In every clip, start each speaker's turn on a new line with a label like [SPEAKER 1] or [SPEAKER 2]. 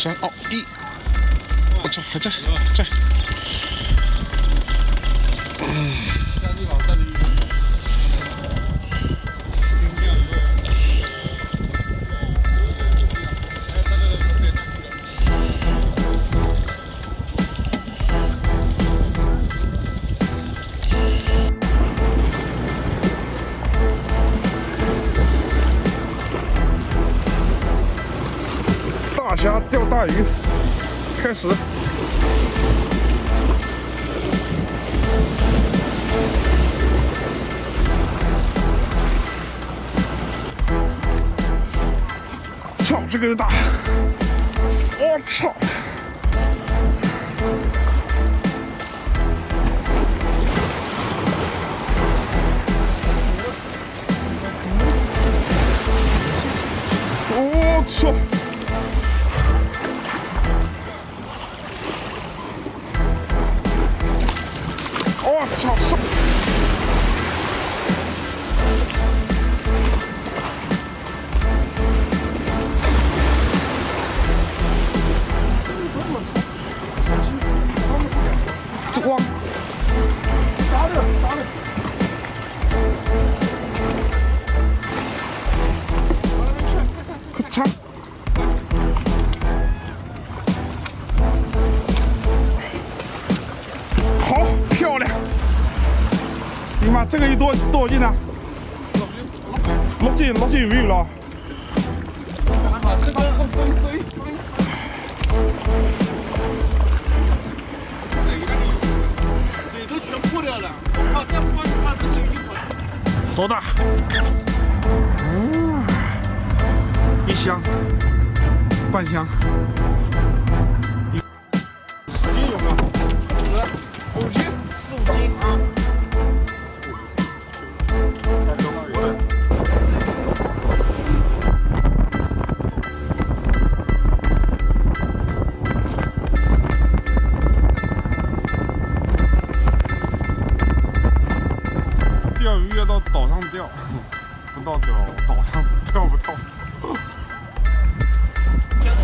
[SPEAKER 1] 3、哦1，我操，还在。大虾钓大鱼，开始。操，这个人大！我操！我操！我操！这光打了，快插！好漂亮！你妈，这个有多少斤呢？6斤有没有了？
[SPEAKER 2] 这个很深邃。嘴都全破掉了，好，再破一串，这个一捆。
[SPEAKER 1] 多大？1箱，半箱。10斤有没有
[SPEAKER 2] 5斤，4、5斤啊。
[SPEAKER 1] 钓鱼要到岛上钓，不到岛上钓不到。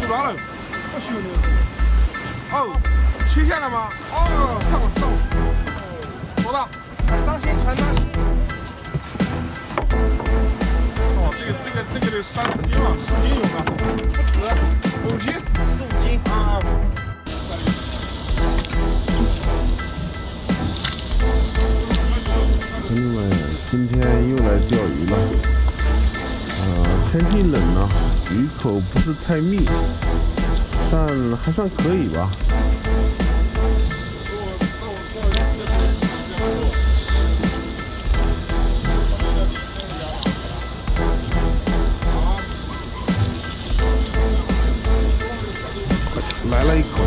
[SPEAKER 1] 出来了，哦，切线了吗？哦，上了，多大？
[SPEAKER 2] 当心，船当心。
[SPEAKER 1] 哦，这个得30斤了，10斤有吗？
[SPEAKER 2] 不止，5斤，4、5斤啊。
[SPEAKER 3] 朋友们，今天又来钓鱼了。天气冷了，鱼口不是太密，但还算可以吧。来了一口。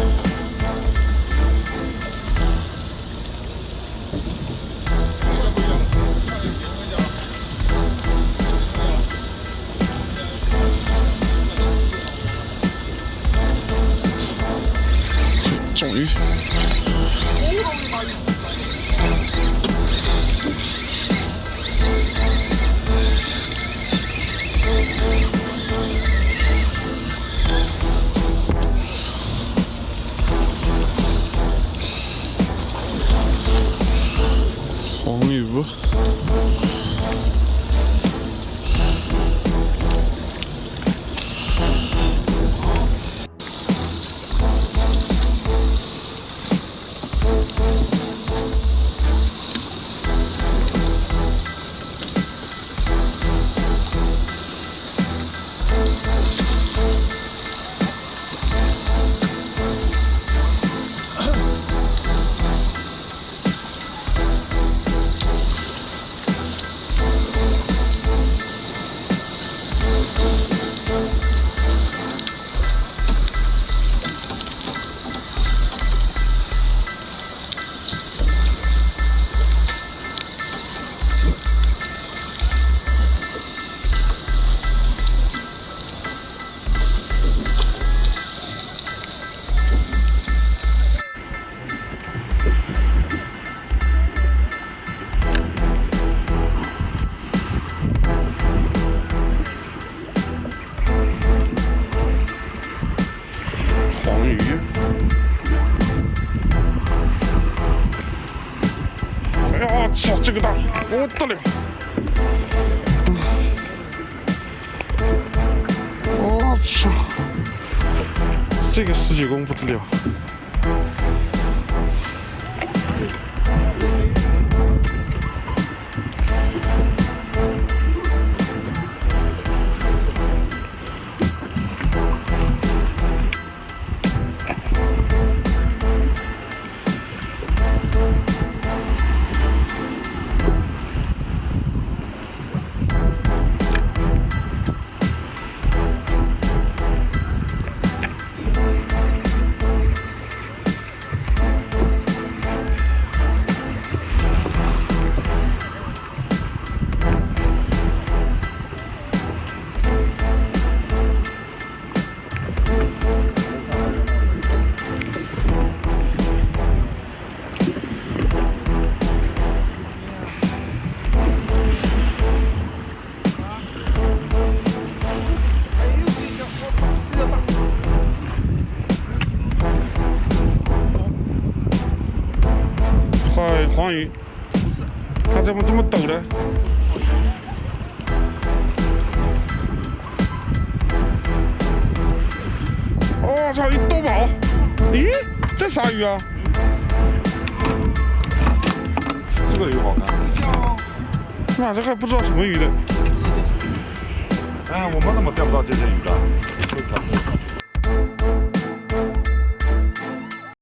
[SPEAKER 1] 种鱼。黄鱼。这个大，我的了！我操，这个19公不得了。快黄鱼，它怎么这么陡呢？哦，操！一多宝，咦，这啥鱼啊？
[SPEAKER 3] 这个鱼好看。
[SPEAKER 1] 妈，这还不知道什么鱼的。
[SPEAKER 3] 哎，我们怎么钓不到这些鱼的？